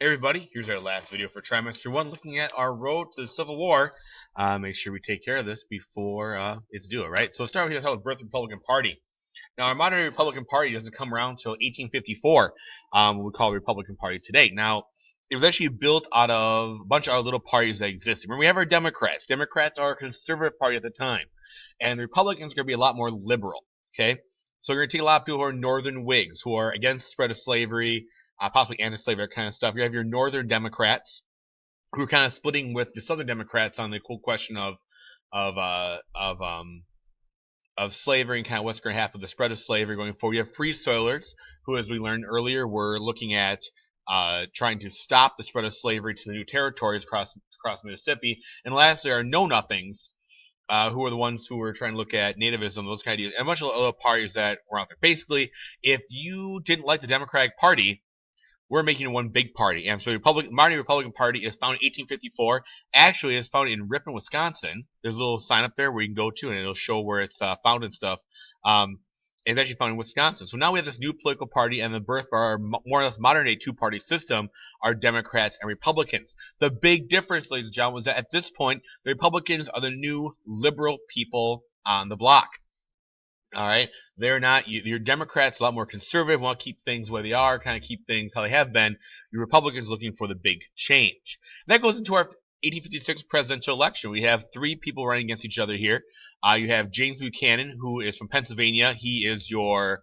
Hey everybody, here's our last video for trimester 1 looking at our road to the Civil War. Make sure we take care of this before it's due, alright? So let's start with the birth of the Republican Party. Now, our modern Republican Party doesn't come around until 1854, what we call the Republican Party today. Now, it was actually built out of a bunch of other little parties that existed. Remember, we have our Democrats. Democrats are a conservative party at the time. And the Republicans are going to be a lot more liberal, okay? So you're going to take a lot of people who are Northern Whigs, who are against the spread of slavery, possibly anti-slavery kind of stuff. You have your Northern Democrats, who are kind of splitting with the Southern Democrats on the cool question of slavery and kind of what's going to happen with the spread of slavery going forward. You have Free Soilers, who, as we learned earlier, were looking at trying to stop the spread of slavery to the new territories across Mississippi. And lastly, our Know Nothings, who are the ones who were trying to look at nativism, those kind of ideas, and a bunch of other parties that were out there. Basically, if you didn't like the Democratic Party, we're making it one big party. And so the modern Republican Party is founded in 1854. Actually, it's founded in Ripon, Wisconsin. There's a little sign up there where you can go to, and it'll show where it's founded and stuff. It's actually founded in Wisconsin. So now we have this new political party, and the birth of our more or less modern-day two-party system are Democrats and Republicans. The big difference, ladies and gentlemen, was that at this point, the Republicans are the new liberal people on the block. All right, they're not. Your Democrats a lot more conservative, want to keep things where they are, kind of keep things how they have been. Your Republicans looking for the big change. And that goes into our 1856 presidential election. We have three people running against each other here. You have James Buchanan, who is from Pennsylvania. He is your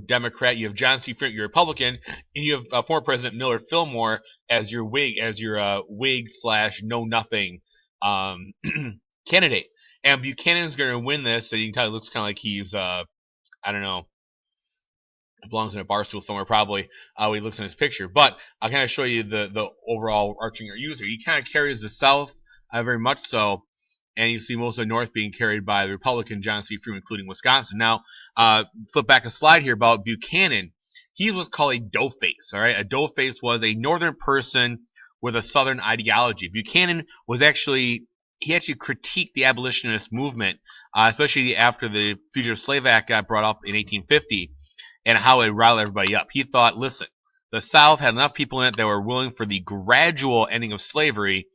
Democrat. You have John C. Freeman, your Republican, and you have former President Millard Fillmore as your Whig slash Know Nothing candidate. And Buchanan's going to win this, and you can tell he looks kind of like he's, I don't know, belongs in a bar stool somewhere probably, when he looks in his picture. But I'll kind of show you the overall arching user. He kind of carries the South, very much so, and you see most of the North being carried by the Republican John C. Freeman, including Wisconsin. Now, flip back a slide here about Buchanan. He was called a doughface, all right? A doughface was a Northern person with a Southern ideology. Buchanan was actually... He actually critiqued the abolitionist movement, especially after the Fugitive Slave Act got brought up in 1850, and how it riled everybody up. He thought, listen, the South had enough people in it that were willing for the gradual ending of slavery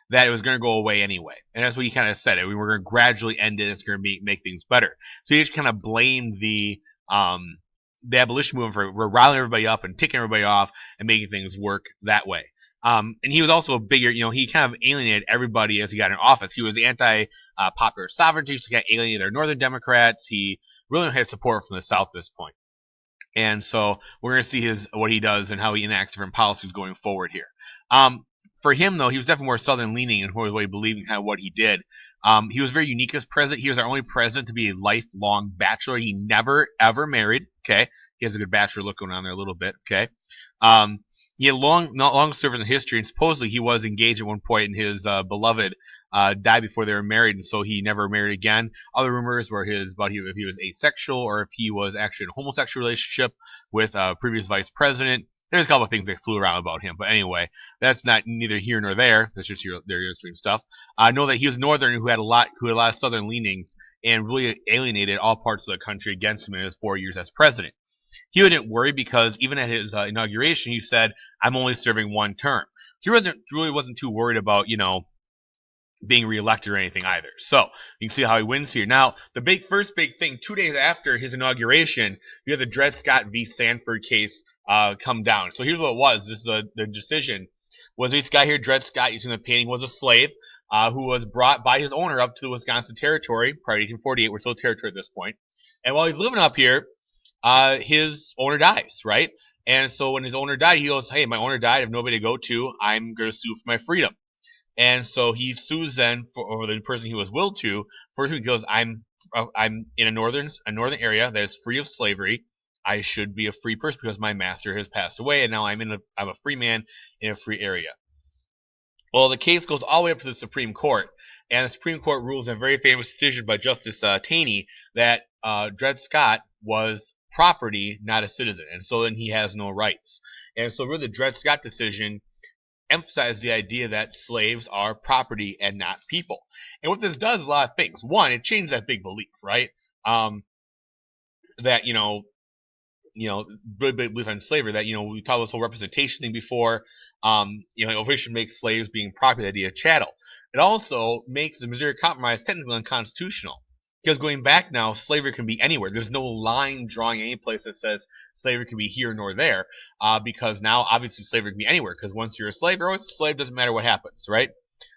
that it was going to go away anyway. And that's what he kind of said. We were going to gradually end it. It's going to make things better. So he just kind of blamed the abolition movement for riling everybody up and ticking everybody off and making things work that way. And he was also a bigger, he kind of alienated everybody as he got in office. He was anti-popular sovereignty, so he kind of alienated their Northern Democrats. He really had support from the South at this point. And so we're going to see what he does and how he enacts different policies going forward here. For him, though, he was definitely more Southern leaning in what he believed and kind of what he did. He was very unique as president. He was our only president to be a lifelong bachelor. He never, ever married. Okay. He has a good bachelor look going on there a little bit. Okay. He had long service in history, and supposedly he was engaged at one point, and his beloved died before they were married, and so he never married again. Other rumors were about if he was asexual or if he was actually in a homosexual relationship with a previous vice president. There's a couple of things that flew around about him, but anyway, that's neither here nor there. That's just their history and stuff. I know that he was Northern, who had a lot of Southern leanings, and really alienated all parts of the country against him in his 4 years as president. He didn't worry because even at his inauguration, he said, "I'm only serving one term." He really wasn't too worried about, being reelected or anything either. So you can see how he wins here. Now, the first big thing, 2 days after his inauguration, you have the Dred Scott v. Sanford case come down. So here's what it was. This is the decision. Was this guy here, Dred Scott, using the painting, was a slave who was brought by his owner up to the Wisconsin Territory prior to 1848. We're still a territory at this point. And while he's living up here, his owner dies, right? And so when his owner died, he goes, "Hey, my owner died. I have nobody to go to. I'm going to sue for my freedom." And so he sues then for the person he was willed to. First, he goes, "I'm in a northern area that is free of slavery. I should be a free person because my master has passed away, and now I'm a free man in a free area." Well, the case goes all the way up to the Supreme Court, and the Supreme Court rules in a very famous decision by Justice Taney that Dred Scott was property, not a citizen, and so then he has no rights. And so really the Dred Scott decision emphasized the idea that slaves are property and not people. And what this does is a lot of things. One, it changed that big belief, right? That, really big belief on slavery that, we talked about this whole representation thing before. We should make slaves being property, the idea of chattel. It also makes the Missouri Compromise technically unconstitutional. Because going back now, slavery can be anywhere. There's no line drawing any place that says slavery can be here nor there. Because now, obviously, slavery can be anywhere. Because once you're a slave, you're always a slave. Doesn't matter what happens, right?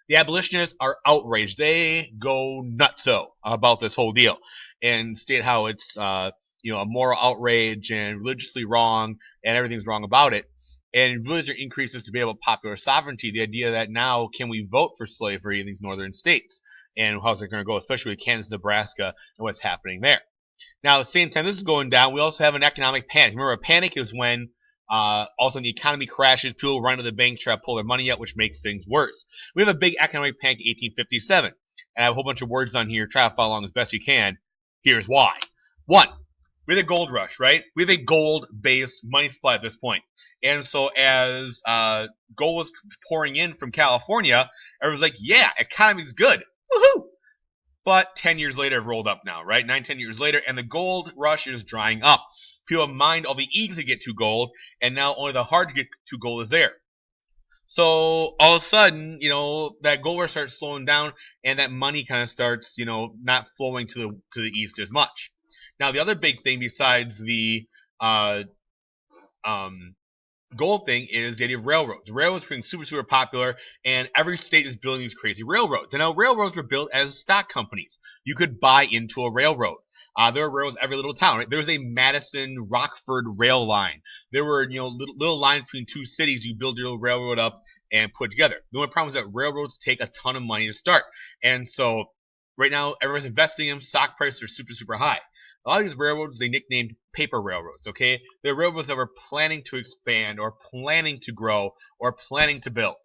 The abolitionists are outraged. They go nutso about this whole deal and state how it's a moral outrage and religiously wrong and everything's wrong about it. And religion increases to be able to popular sovereignty, the idea that now can we vote for slavery in these northern states? And how's it going to go, especially with Kansas, Nebraska, and what's happening there. Now, at the same time this is going down, we also have an economic panic. Remember, a panic is when all of a sudden the economy crashes, people run to the bank, try to pull their money out, which makes things worse. We have a big economic panic in 1857. And I have a whole bunch of words on here. Try to follow along as best you can. Here's why. One, we have a gold rush, right? We have a gold-based money supply at this point. And so as gold was pouring in from California, everyone's like, yeah, economy's good. Woohoo! But 10 years later, it rolled up now, right? 9, 10 years later, and the gold rush is drying up. People have mined all the easy to get to gold, and now only the hard to get to gold is there. So all of a sudden, that gold rush starts slowing down, and that money kind of starts, not flowing to the east as much. Now, the other big thing besides the gold thing is the idea of railroads. Railroads are becoming super, super popular, and every state is building these crazy railroads. And now railroads were built as stock companies. You could buy into a railroad. There were railroads every little town. Right? There was a Madison Rockford rail line. There were little lines between two cities. You build your little railroad up and put together. The only problem is that railroads take a ton of money to start, and so right now everyone's investing in them. Stock prices are super, super high. A lot of these railroads, they nicknamed paper railroads, okay? They're railroads that were planning to expand or planning to grow or planning to build.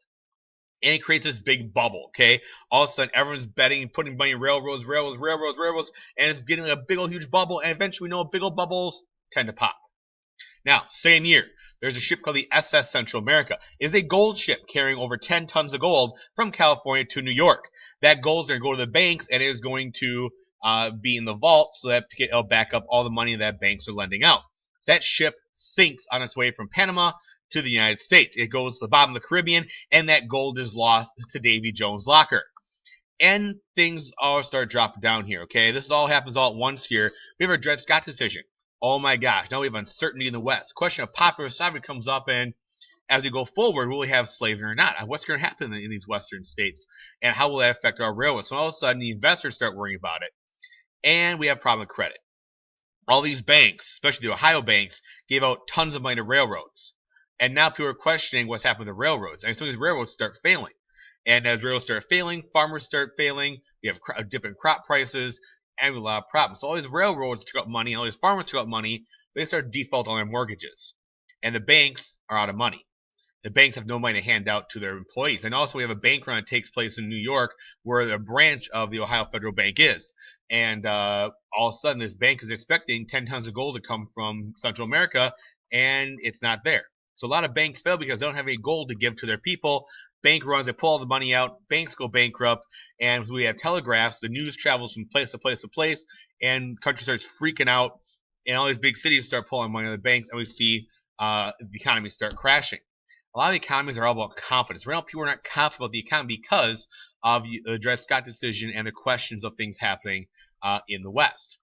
And it creates this big bubble, okay? All of a sudden, everyone's betting and putting money in railroads, and it's getting a big old huge bubble, and eventually we know big old bubbles tend to pop. Now, same year, there's a ship called the SS Central America. It is a gold ship carrying over 10 tons of gold from California to New York. That gold is going to go to the banks, and it is going to be in the vault so that it'll back up all the money that banks are lending out. That ship sinks on its way from Panama to the United States. It goes to the bottom of the Caribbean, and that gold is lost to Davy Jones' locker. And things all start dropping down here, okay? This all happens all at once here. We have our Dred Scott decision. Oh my gosh, now we have uncertainty in the West. Question of popular sovereignty comes up, and as we go forward, will we have slavery or not? What's going to happen in these western states? And how will that affect our railroads? So all of a sudden, the investors start worrying about it. And we have a problem with credit. All these banks, especially the Ohio banks, gave out tons of money to railroads. And now people are questioning what's happened to the railroads. And so these railroads start failing. And as railroads start failing, farmers start failing. We have a dip in crop prices. And we have a lot of problems. So all these railroads took out money. All these farmers took out money. They start default on their mortgages. And the banks are out of money. The banks have no money to hand out to their employees. And also we have a bank run that takes place in New York where the branch of the Ohio Federal Bank is. And all of a sudden this bank is expecting 10 tons of gold to come from Central America, and it's not there. So a lot of banks fail because they don't have any gold to give to their people. Bank runs, they pull all the money out, banks go bankrupt, and we have telegraphs. The news travels from place to place to place, and country starts freaking out, and all these big cities start pulling money out of the banks, and we see the economy start crashing. A lot of economies are all about confidence. Right now, people are not confident about the economy because of the Dred Scott decision and the questions of things happening in the West.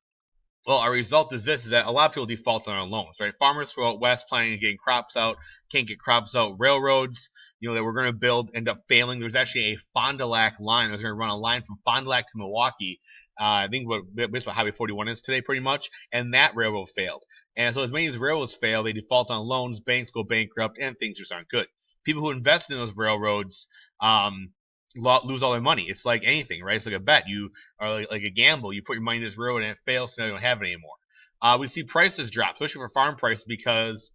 Well, our result is this, is that a lot of people default on their loans, right? Farmers who are out west planning on getting crops out, can't get crops out. Railroads, that we're going to build end up failing. There's actually a Fond du Lac line. I was going to run a line from Fond du Lac to Milwaukee. I think that's what Highway 41 is today, pretty much. And that railroad failed. And so as many as railroads fail, they default on loans, banks go bankrupt, and things just aren't good. People who invest in those railroads lose all their money. It's like anything, right? It's like a bet. You are like a gamble. You put your money in this railroad and it fails, so now you don't have it anymore. We see prices drop, especially for farm prices, because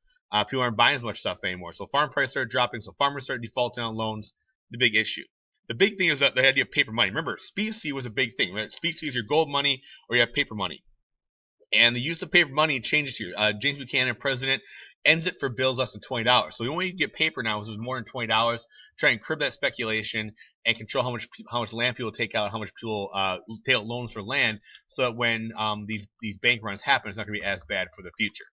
people aren't buying as much stuff anymore. So farm prices start dropping, so farmers start defaulting on loans. The big issue. The big thing is that the idea of paper money. Remember, specie was a big thing, right? Specie is your gold money or you have paper money. And the use of paper money changes here. James Buchanan, president, ends it for bills less than $20. So the only way you can get paper now is more than $20. Try and curb that speculation and control how much land people take out, how much people take out loans for land, so that when these bank runs happen, it's not going to be as bad for the future.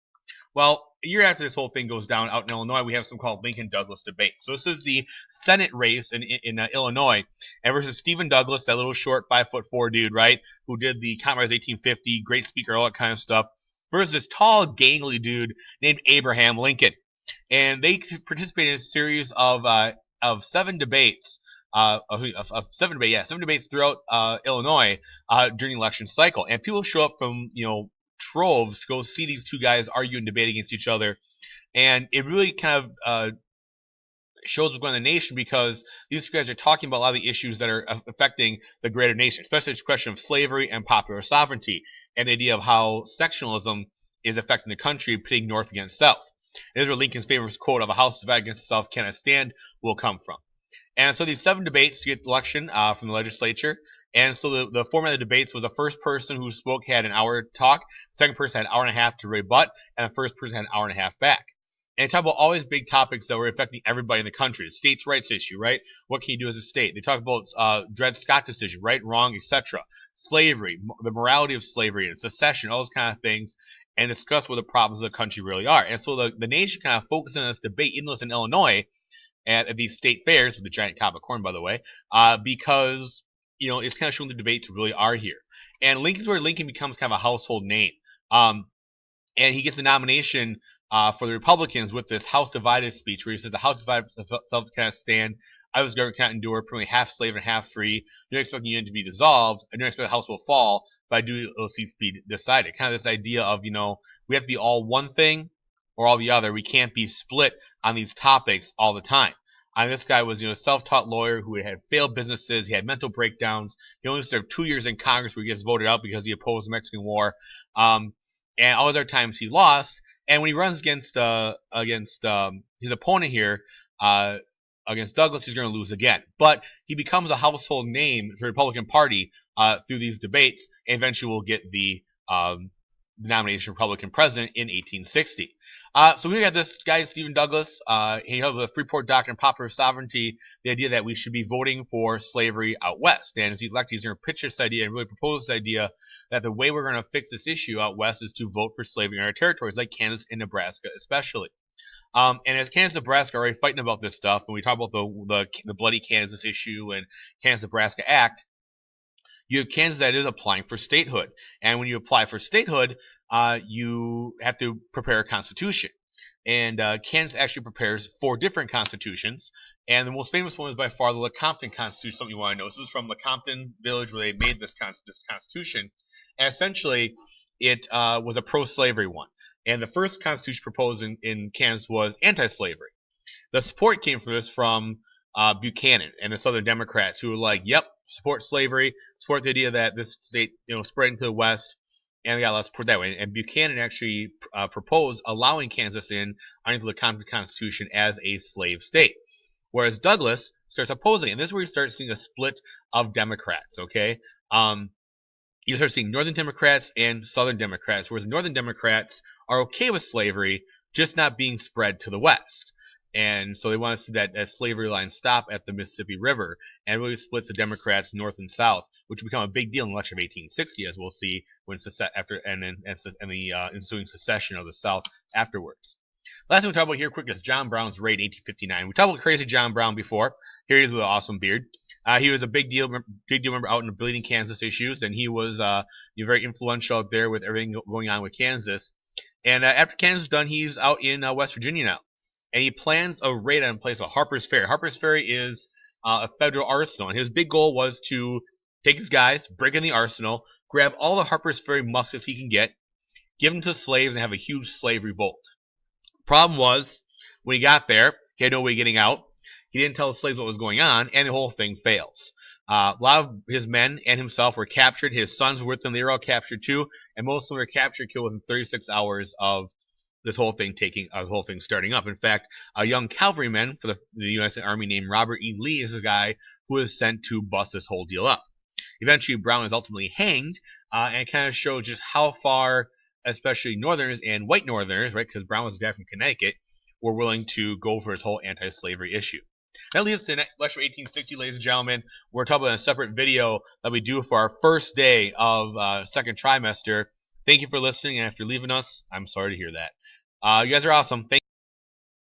Well, a year after this whole thing goes down out in Illinois, we have something called Lincoln-Douglas debate. So this is the Senate race in Illinois, and versus Stephen Douglas, that little short 5'4" dude, right, who did the Commerce 1850, great speaker, all that kind of stuff, versus this tall, gangly dude named Abraham Lincoln. And they participated in a series of 7 debates. Seven debates throughout Illinois during the election cycle, and people show up from troves to go see these two guys argue and debate against each other, and it really kind of shows what's going on in the nation, because these two guys are talking about a lot of the issues that are affecting the greater nation, especially this question of slavery and popular sovereignty, and the idea of how sectionalism is affecting the country, pitting North against South. This is where Lincoln's famous quote of "a house divided against the South cannot stand" will come from. And so these 7 debates to get the election from the legislature. And so the format of the debates was the first person who spoke had an hour to talk, the second person had an hour and a half to rebut, and the first person had an hour and a half back. And they talk about all these big topics that were affecting everybody in the country. The states' rights issue, right? What can you do as a state? They talk about Dred Scott decision, right, wrong, etc. Slavery, the morality of slavery, and secession, all those kind of things, and discuss what the problems of the country really are. And so the nation kind of focused on this debate, even though it's in Illinois, at these state fairs with the giant cob of corn, by the way, because it's kind of showing the debates really are here. And Lincoln's where Lincoln becomes kind of a household name, and he gets the nomination for the Republicans with this House Divided speech, where he says the House divided itself cannot stand. I was government cannot endure, permanently half slave and half free. You don't expect the union to be dissolved. I don't expect the House will fall, but I do seats be decided. Kind of this idea of we have to be all one thing or all the other. We can't be split on these topics all the time. And this guy was, a self-taught lawyer who had failed businesses. He had mental breakdowns. He only served 2 years in Congress where he gets voted out because he opposed the Mexican War. And all other times he lost. And when he runs against his opponent here, against Douglas, he's going to lose again. But he becomes a household name for the Republican Party through these debates, and eventually will get the nomination for Republican president in 1860. So we got this guy, Stephen Douglas. He held the Freeport Doctrine and popular sovereignty, the idea that we should be voting for slavery out west. And as he's elected, he's going to pitch this idea and really propose this idea that the way we're going to fix this issue out west is to vote for slavery in our territories, like Kansas and Nebraska especially. And as Kansas and Nebraska are already fighting about this stuff, when we talk about the bloody Kansas issue and Kansas-Nebraska Act, you have Kansas that is applying for statehood. And when you apply for statehood, you have to prepare a constitution. And Kansas actually prepares 4 different constitutions. And the most famous one is by far the Lecompton Constitution, something you want to know. So this is from Lecompton Village, where they made this constitution. And essentially, it was a pro-slavery one. And the first constitution proposed in Kansas was anti-slavery. The support came for this from Buchannon and the Southern Democrats, who were like, yep, support slavery, support the idea that this state, spreading to the west, and let's put it that way. And Buchanan actually proposed allowing Kansas in under the Lecompton Constitution as a slave state, whereas Douglas starts opposing it. And this is where you start seeing a split of Democrats. Okay, you start seeing Northern Democrats and Southern Democrats, whereas the Northern Democrats are okay with slavery, just not being spread to the west. And so they want to see that slavery line stop at the Mississippi River, and it really splits the Democrats north and south, which will become a big deal in the election of 1860, as we'll see when the ensuing secession of the South afterwards. Last thing we talk about here quick is John Brown's raid in 1859. We talked about crazy John Brown before. Here he is with an awesome beard. He was a big deal member out in the Bleeding Kansas issues, and he was very influential out there with everything going on with Kansas. And after Kansas is done, he's out in West Virginia now. And he plans a raid on a place called Harper's Ferry. Harper's Ferry is a federal arsenal, and his big goal was to take his guys, break in the arsenal, grab all the Harper's Ferry muskets he can get, give them to slaves, and have a huge slave revolt. Problem was, when he got there, he had no way of getting out. He didn't tell the slaves what was going on, and the whole thing fails. A lot of his men and himself were captured. His sons were with them. They were all captured too, and most of them were captured, killed within 36 hours of this whole thing starting up. In fact, a young cavalryman for the U.S. Army named Robert E. Lee is a guy who was sent to bust this whole deal up. Eventually, Brown is ultimately hanged, and it kind of shows just how far, especially Northerners and white Northerners, right, because Brown was a dad from Connecticut, were willing to go for his whole anti-slavery issue. That leads us to the election of 1860, ladies and gentlemen. We're talking about a separate video that we do for our first day of second trimester. Thank you for listening, and if you're leaving us, I'm sorry to hear that. You guys are awesome. Thank